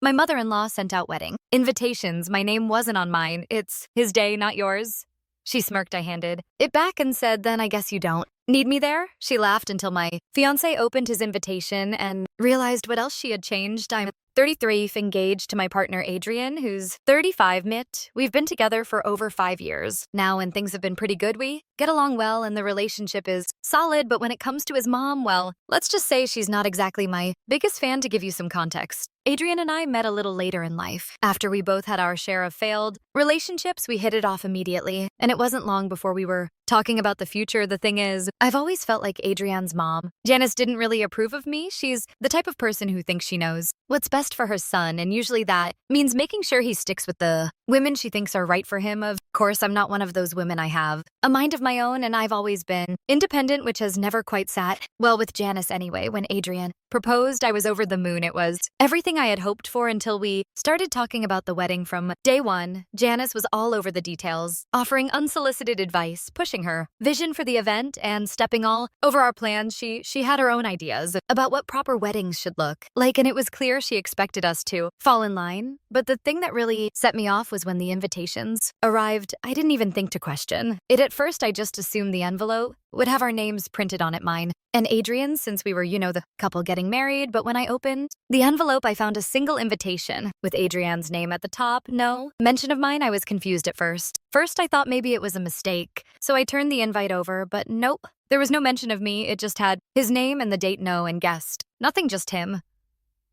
My mother-in-law sent out wedding invitations. My name wasn't on mine. It's his day, not yours. She smirked. I handed it back and said, then I guess you don't need me there? She laughed until my fiancé opened his invitation and realized what else she had changed. I'm 33, engaged to my partner Adrian, who's 35, Mitt. We've been together for over 5 years now, and things have been pretty good. We get along well, and the relationship is solid, but when it comes to his mom, well, let's just say she's not exactly my biggest fan. To give you some context, Adrian and I met a little later in life. After we both had our share of failed relationships, we hit it off immediately, and it wasn't long before we were talking about the future. The thing is, I've always felt like Adrian's mom, Janice, didn't really approve of me. She's the type of person who thinks she knows what's best for her son, and usually that means making sure he sticks with the women she thinks are right for him. Of course, I'm not one of those women. I have a mind of my own, and I've always been independent, which has never quite sat well with Janice anyway. When Adrian proposed, I was over the moon. It was everything I had hoped for until we started talking about the wedding. From day one, Janice was all over the details, offering unsolicited advice, pushing her vision for the event, and stepping all over our plans. She had her own ideas about what proper weddings should look like, and it was clear she expected us to fall in line. But the thing that really set me off was when the invitations arrived. I didn't even think to question it at first. I just assumed the envelope would have our names printed on it, mine and Adrian's, since we were, the couple getting married. But when I opened the envelope, I found a single invitation with Adrian's name at the top. No mention of mine. I was confused at first. I thought maybe it was a mistake, so I turned the invite over, but nope. There was no mention of me. It just had his name and the date, no, and guest. Nothing, just him.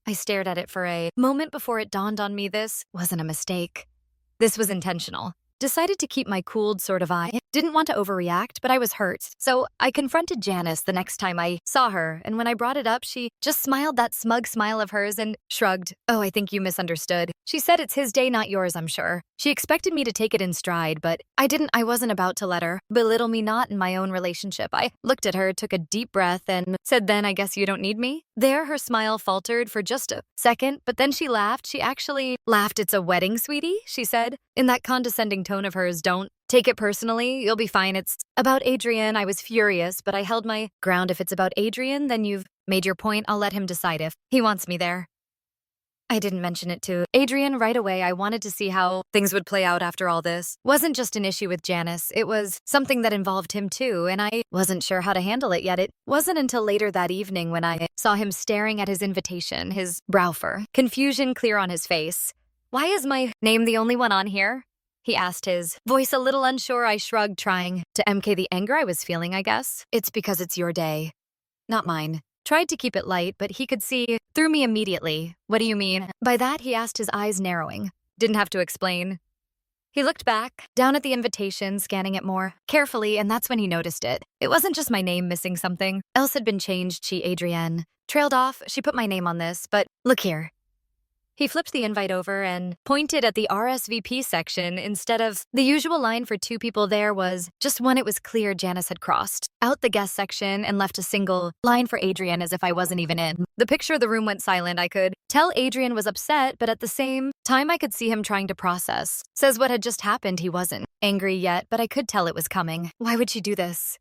I stared at it for a moment before it dawned on me this wasn't a mistake. This was intentional. Decided to keep my cooled sort of eye. Didn't want to overreact, but I was hurt. So I confronted Janice the next time I saw her, and when I brought it up, she just smiled that smug smile of hers and shrugged. Oh, I think you misunderstood. She said it's his day, not yours, I'm sure. She expected me to take it in stride, but I didn't. I wasn't about to let her belittle me, not in my own relationship. I looked at her, took a deep breath, and said, then I guess you don't need me? There, her smile faltered for just a second, but then she laughed. She actually laughed. It's a wedding, sweetie, she said, in that condescending tone of hers. Don't take it personally. You'll be fine. It's about Adrian. I was furious, but I held my ground. If it's about Adrian, then you've made your point. I'll let him decide if he wants me there. I didn't mention it to Adrian right away. I wanted to see how things would play out after all this. Wasn't just an issue with Janice. It was something that involved him too, and I wasn't sure how to handle it yet. It wasn't until later that evening when I saw him staring at his invitation, his brow fur, confusion clear on his face. Why is my name the only one on here? He asked, his voice a little unsure. I shrugged, trying to MK the anger I was feeling, I guess. It's because it's your day, not mine. Tried to keep it light, but he could see through me immediately. What do you mean by that? He asked, his eyes narrowing. Didn't have to explain. He looked back, down at the invitation, scanning it more carefully, and that's when he noticed it. It wasn't just my name missing. Something else had been changed. Adrienne, trailed off. She put my name on this, but look here. He flipped the invite over and pointed at the RSVP section. Instead of the usual line for 2 people, there was just one. It was clear Janice had crossed out the guest section and left a single line for Adrian, as if I wasn't even in the picture. The room went silent. I could tell Adrian was upset, but at the same time I could see him trying to process. Says what had just happened. He wasn't angry yet, but I could tell it was coming. Why would she do this?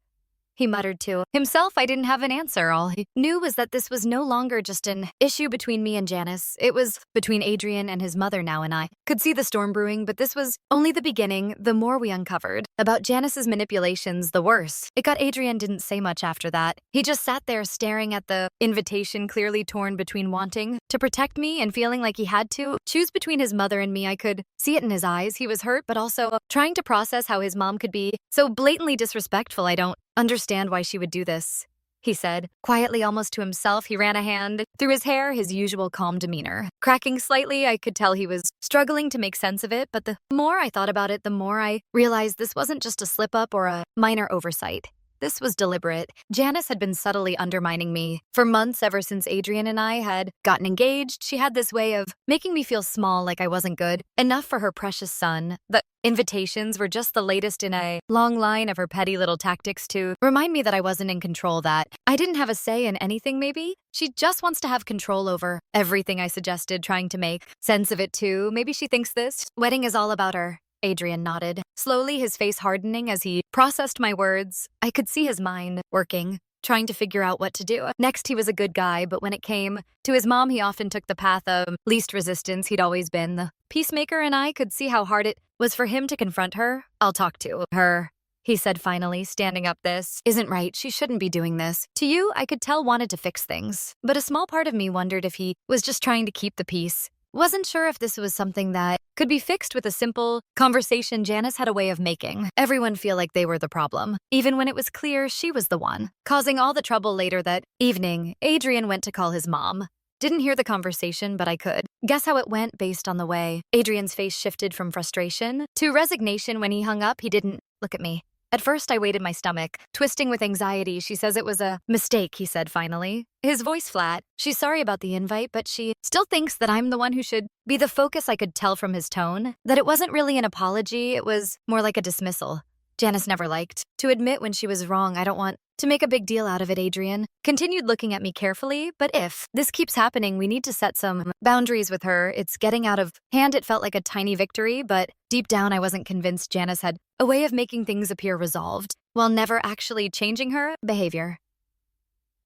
He muttered to himself. I didn't have an answer. All he knew was that this was no longer just an issue between me and Janice. It was between Adrian and his mother now, and I could see the storm brewing, but this was only the beginning. The more we uncovered about Janice's manipulations, the worse it got. Adrian didn't say much after that. He just sat there staring at the invitation, clearly torn between wanting to protect me and feeling like he had to choose between his mother and me. I could see it in his eyes. He was hurt, but also trying to process how his mom could be so blatantly disrespectful. I don't understand why she would do this, he said, quietly, almost to himself. He ran a hand through his hair, his usual calm demeanor cracking slightly. I could tell he was struggling to make sense of it, but the more I thought about it, the more I realized this wasn't just a slip-up or a minor oversight. This was deliberate. Janice had been subtly undermining me for months, ever since Adrian and I had gotten engaged. She had this way of making me feel small, like I wasn't good enough for her precious son. The invitations were just the latest in a long line of her petty little tactics to remind me that I wasn't in control, that I didn't have a say in anything. Maybe she just wants to have control over everything, I suggested, trying to make sense of it too. Maybe she thinks this wedding is all about her. Adrian nodded, slowly, his face hardening as he processed my words. I could see his mind working, trying to figure out what to do. Next, he was a good guy, but when it came to his mom, he often took the path of least resistance. He'd always been the peacemaker, and I could see how hard it was for him to confront her. I'll talk to her, he said finally, standing up. This isn't right. She shouldn't be doing this. To you, I could tell wanted to fix things, but a small part of me wondered if he was just trying to keep the peace. Wasn't sure if this was something that could be fixed with a simple conversation. Janice had a way of making everyone feel like they were the problem, even when it was clear she was the one causing all the trouble. Later that evening, Adrian went to call his mom. Didn't hear the conversation, but I could guess how it went based on the way Adrian's face shifted from frustration to resignation. When he hung up, he didn't look at me. At first, I weighted my stomach, twisting with anxiety. She says it was a mistake, he said finally, his voice flat. She's sorry about the invite, but she still thinks that I'm the one who should be the focus. I could tell from his tone that it wasn't really an apology, it was more like a dismissal. Janice never liked to admit when she was wrong. I don't want to make a big deal out of it. Adrian continued looking at me carefully, but if this keeps happening, we need to set some boundaries with her. It's getting out of hand. It felt like a tiny victory, but deep down I wasn't convinced Janice had a way of making things appear resolved while never actually changing her behavior.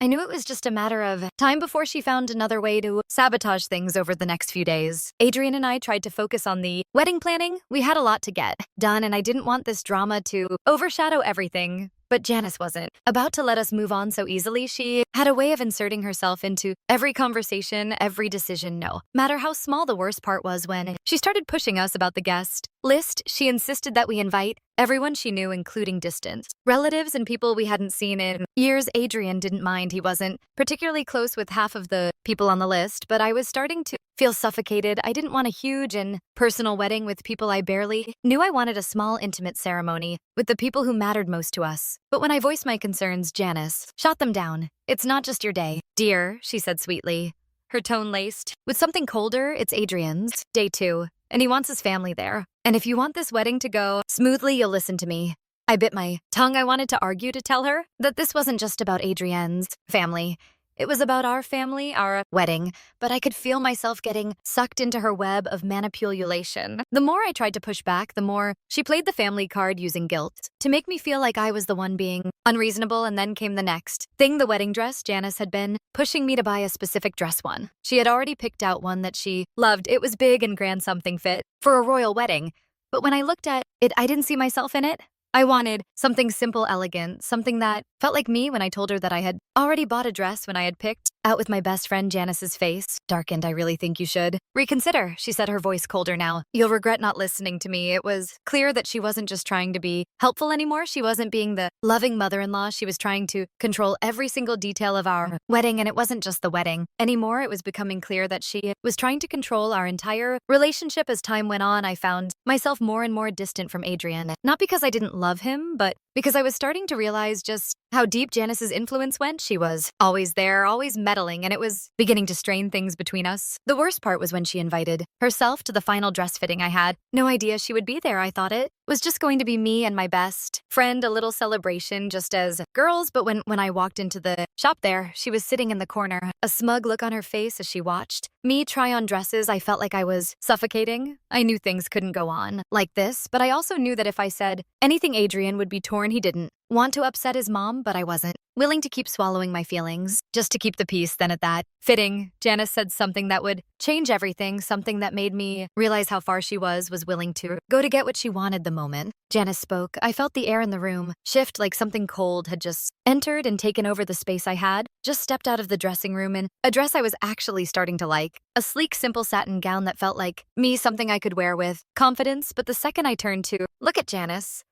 I knew it was just a matter of time before she found another way to sabotage things. Over the next few days, Adrian and I tried to focus on the wedding planning. We had a lot to get done, and I didn't want this drama to overshadow everything. But Janice wasn't about to let us move on so easily. She had a way of inserting herself into every conversation, every decision, no matter how small. The worst part was when she started pushing us about the guest list. She insisted that we invite everyone she knew, including distant relatives and people we hadn't seen in years. Adrian didn't mind. He wasn't particularly close with half of the people on the list, but I was starting to feel suffocated. I didn't want a huge and personal wedding with people I barely knew. I wanted a small, intimate ceremony with the people who mattered most to us. But when I voiced my concerns, Janice shot them down. It's not just your day, dear, she said sweetly, her tone laced with something colder. It's Adrian's day too, and he wants his family there. And if you want this wedding to go smoothly, you'll listen to me. I bit my tongue. I wanted to argue, to tell her that this wasn't just about Adrian's family. It was about our family, our wedding, but I could feel myself getting sucked into her web of manipulation. The more I tried to push back, the more she played the family card, using guilt to make me feel like I was the one being unreasonable. And then came the next thing, the wedding dress. Janice had been pushing me to buy a specific dress one. She had already picked out one that she loved. It was big and grand, something fit for a royal wedding. But when I looked at it, I didn't see myself in it. I wanted something simple, elegant, something that felt like me. When I told her that I had already bought a dress when I had picked out with my best friend, Janice's face darkened. I really think you should reconsider, she said, her voice colder now. You'll regret not listening to me. It was clear that she wasn't just trying to be helpful anymore. She wasn't being the loving mother-in-law. She was trying to control every single detail of our wedding, and it wasn't just the wedding anymore. It was becoming clear that she was trying to control our entire relationship. As time went on, I found myself more and more distant from Adrian, not because I didn't love him, but because I was starting to realize just how deep Janice's influence went. She was always there, always meddling, and it was beginning to strain things between us. The worst part was when she invited herself to the final dress fitting. I had no idea she would be there. I thought it was just going to be me and my best friend, a little celebration just as girls. But when I walked into the shop there, she was sitting in the corner, a smug look on her face as she watched me try on dresses. I felt like I was suffocating. I knew things couldn't go on like this, but I also knew that if I said anything, Adrian would be torn. He didn't want to upset his mom, but I wasn't willing to keep swallowing my feelings just to keep the peace. Then at that fitting, Janice said something that would change everything, something that made me realize how far she was willing to go to get what she wanted. The moment Janice spoke, I felt the air in the room shift, like something cold had just entered and taken over the space. I had just stepped out of the dressing room in a dress I was actually starting to like, a sleek, simple satin gown that felt like me, something I could wear with confidence. But the second I turned to look at Janice,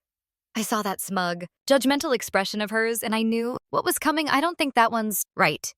I saw that smug, judgmental expression of hers, and I knew what was coming. I don't think that one's right,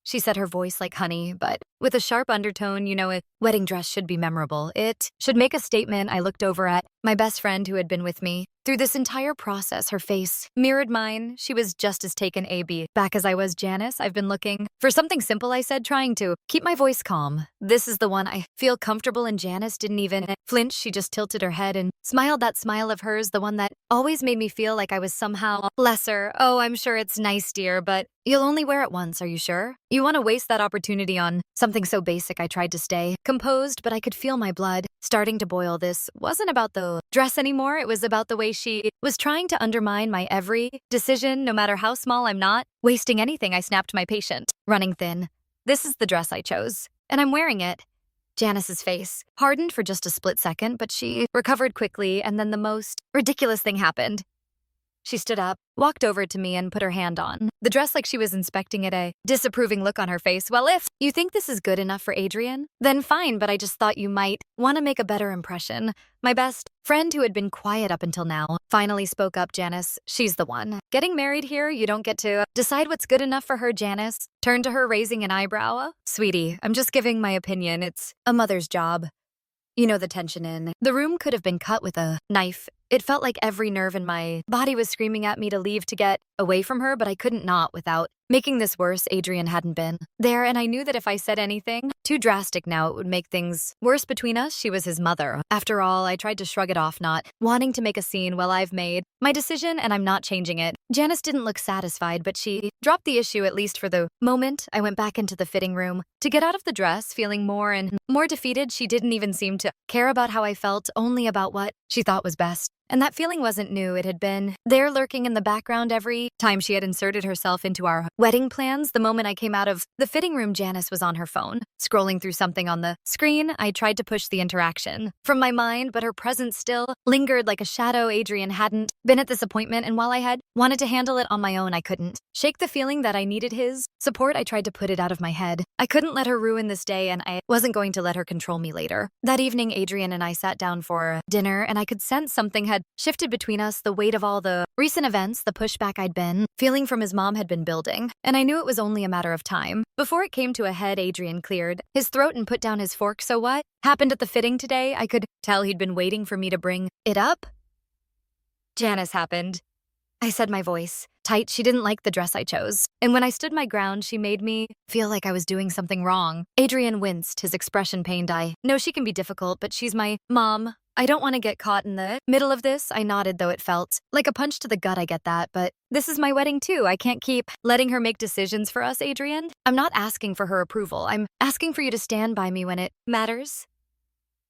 she said, her voice like honey, but with a sharp undertone. You know, a wedding dress should be memorable. It should make a statement. I looked over at my best friend who had been with me through this entire process. Her face mirrored mine. She was just as taken aback as I was. Janice, I've been looking for something simple, I said, trying to keep my voice calm. This is the one I feel comfortable in. Janice didn't even flinch. She just tilted her head and smiled, that smile of hers, the one that always made me feel like I was somehow lesser. Oh, I'm sure it's nice, dear, but you'll only wear it once. Are you sure? You want to waste that opportunity on something so basic? I tried to stay composed, but I could feel my blood starting to boil. This wasn't about the dress anymore. It was about the way way she was trying to undermine my every decision, no matter how small. I'm not wasting anything, I snapped, my patient, running thin. This is the dress I chose, and I'm wearing it. Janice's face hardened for just a split second, but she recovered quickly, and then the most ridiculous thing happened. She stood up, walked over to me, and put her hand on the dress like she was inspecting it, a disapproving look on her face. Well, if you think this is good enough for Adrian, then fine, but I just thought you might want to make a better impression. My best friend, who had been quiet up until now, finally spoke up. Janice, she's the one. Getting married here, you don't get to decide what's good enough for her. Janice turned to her, raising an eyebrow. Sweetie, I'm just giving my opinion. It's a mother's job. You know the tension in the room could have been cut with a knife. It felt like every nerve in my body was screaming at me to leave, to get away from her, but I couldn't not without making this worse. Adrian hadn't been there, and I knew that if I said anything too drastic now, it would make things worse between us. She was his mother. After all, I tried to shrug it off, not wanting to make a scene. Well, I've made my decision, and I'm not changing it. Janice didn't look satisfied, but she dropped the issue, at least for the moment. I went back into the fitting room to get out of the dress, feeling more and more defeated. She didn't even seem to care about how I felt, only about what she thought was best. And that feeling wasn't new. It had been there, lurking in the background every time she had inserted herself into our wedding plans. The moment I came out of the fitting room, Janice was on her phone, scrolling through something on the screen. I tried to push the interaction from my mind, but her presence still lingered like a shadow. Adrian hadn't been at this appointment, and while I had wanted to handle it on my own, I couldn't shake the feeling that I needed his support. I tried to put it out of my head. I couldn't let her ruin this day, and I wasn't going to let her control me later. That evening, Adrian and I sat down for dinner, and I could sense something had shifted between us. The weight of all the recent events, the pushback I'd been feeling from his mom, had been building, and I knew it was only a matter of time before it came to a head. Adrian cleared his throat and put down his fork. So what happened at the fitting today? I could tell he'd been waiting for me to bring it up. Janice happened. I said, my voice tight. She didn't like the dress I chose, and when I stood my ground, she made me feel like I was doing something wrong. Adrian winced, his expression pained. I know she can be difficult, but she's my mom. I don't want to get caught in the middle of this. I nodded, though it felt like a punch to the gut. I get that, but this is my wedding too. I can't keep letting her make decisions for us, Adrian. I'm not asking for her approval. I'm asking for you to stand by me when it matters.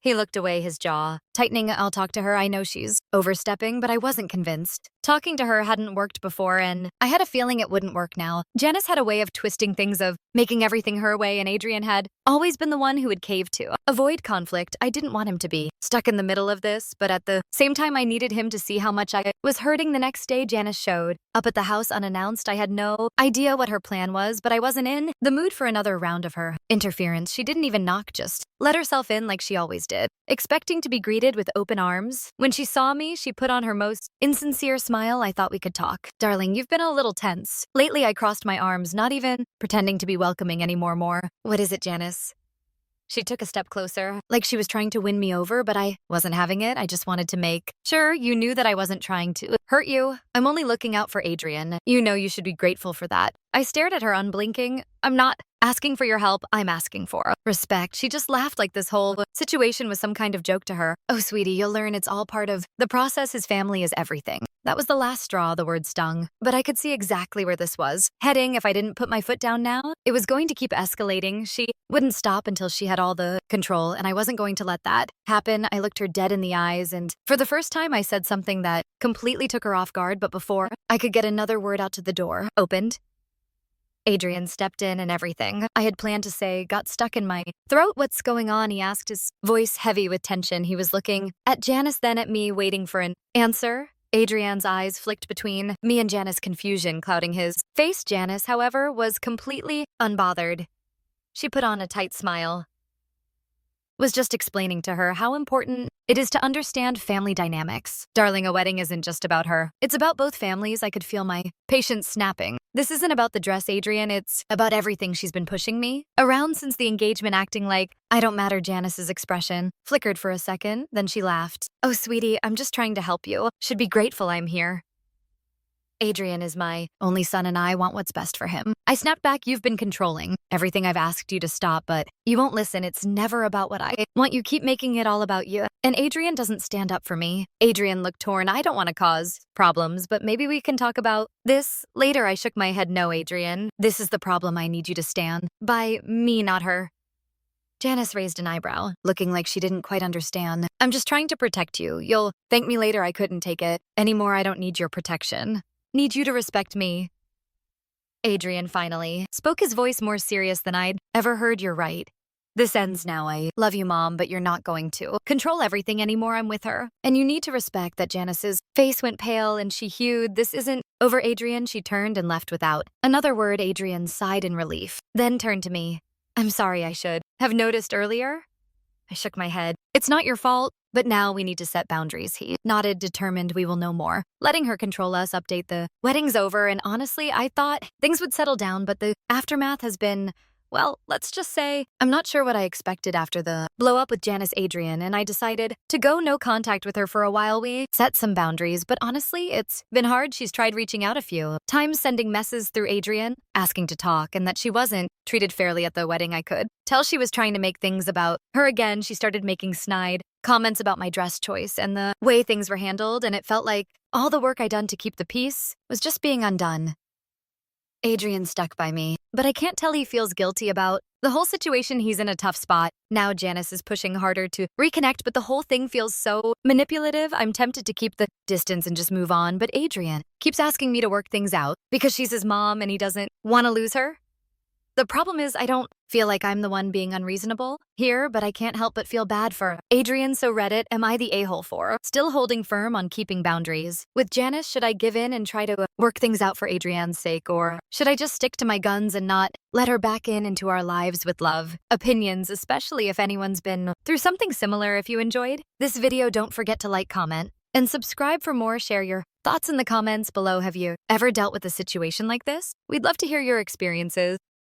He looked away, his jaw tightening. I'll talk to her. I know she's overstepping, but I wasn't convinced. Talking to her hadn't worked before, and I had a feeling it wouldn't work now. Janice had a way of twisting things, of making everything her way, and Adrian had always been the one who would cave to avoid conflict. I didn't want him to be stuck in the middle of this, but at the same time, I needed him to see how much I was hurting. The next day, Janice showed up at the house unannounced. I had no idea what her plan was, but I wasn't in the mood for another round of her interference. She didn't even knock, just let herself in like she always did, expecting to be greeted with open arms. When she saw me, she put on her most insincere smile. I thought we could talk. Darling, you've been a little tense lately. I crossed my arms, not even pretending to be welcoming anymore. What is it, Janice? She took a step closer, like she was trying to win me over, but I wasn't having it. I just wanted to make sure you knew that I wasn't trying to hurt you. I'm only looking out for Adrian. You know you should be grateful for that. I stared at her, unblinking. I'm not asking for your help. I'm asking for respect. She just laughed like this whole situation was some kind of joke to her. Oh, sweetie, you'll learn it's all part of the process. His family is everything. That was the last straw. The word stung, but I could see exactly where this was heading. If I didn't put my foot down now, it was going to keep escalating. She wouldn't stop until she had all the control, and I wasn't going to let that happen. I looked her dead in the eyes, and for the first time, I said something that completely took her off guard, but before I could get another word out, to the door opened. Adrian stepped in, and everything I had planned to say got stuck in my throat. What's going on? He asked, his voice heavy with tension. He was looking at Janice, then at me, waiting for an answer. Adrian's eyes flicked between me and Janice, confusion clouding his face. Janice, however, was completely unbothered. She put on a tight smile. Was just explaining to her how important it is to understand family dynamics. Darling, a wedding isn't just about her. It's about both families. I could feel my patience snapping. This isn't about the dress, Adrian. It's about everything she's been pushing me around since the engagement, acting like I don't matter. Janice's expression flickered for a second, then she laughed. Oh, sweetie, I'm just trying to help you. Should be grateful I'm here. Adrian is my only son, and I want what's best for him. I snapped back. You've been controlling everything I've asked you to stop, but you won't listen. It's never about what I want. You keep making it all about you. And Adrian doesn't stand up for me. Adrian looked torn. I don't want to cause problems, but maybe we can talk about this later. I shook my head. No, Adrian. This is the problem. I need you to stand by me, not her. Janice raised an eyebrow, looking like she didn't quite understand. I'm just trying to protect you. You'll thank me later I couldn't take it. Anymore, I don't need your protection. Need you to respect me. Adrian finally spoke, his voice more serious than I'd ever heard. You're right. This ends now. I love you, Mom, but you're not going to control everything anymore. I'm with her. And you need to respect that. Janice's face went pale and she hewed. This isn't over, Adrian. She turned and left without another word. Adrian sighed in relief, then turned to me. I'm sorry, I should have noticed earlier. I shook my head. It's not your fault, but now we need to set boundaries. He nodded, determined we will know more. Letting her control us. Update. The wedding's over, and honestly, I thought things would settle down, but the aftermath has been, well, let's just say, I'm not sure what I expected after the blow up with Janice. Adrian and I decided to go no contact with her for a while. We set some boundaries, but honestly, it's been hard. She's tried reaching out a few times, sending messages through Adrian, asking to talk, and that she wasn't treated fairly at the wedding. I could tell she was trying to make things about her again. She started making snide comments about my dress choice and the way things were handled, and it felt like all the work I'd done to keep the peace was just being undone. Adrian stuck by me, but I can't tell he feels guilty about the whole situation. He's in a tough spot. Now Janice is pushing harder to reconnect, but the whole thing feels so manipulative. I'm tempted to keep the distance and just move on, but Adrian keeps asking me to work things out because she's his mom and he doesn't want to lose her. The problem is I don't feel like I'm the one being unreasonable here, but I can't help but feel bad for Adrian. So Reddit, am I the a-hole for still holding firm on keeping boundaries? With Janice, should I give in and try to work things out for Adrian's sake, or should I just stick to my guns and not let her back into our lives with love? Opinions, especially if anyone's been through something similar. If you enjoyed this video, don't forget to like, comment, and subscribe for more. Share your thoughts in the comments below. Have you ever dealt with a situation like this? We'd love to hear your experiences.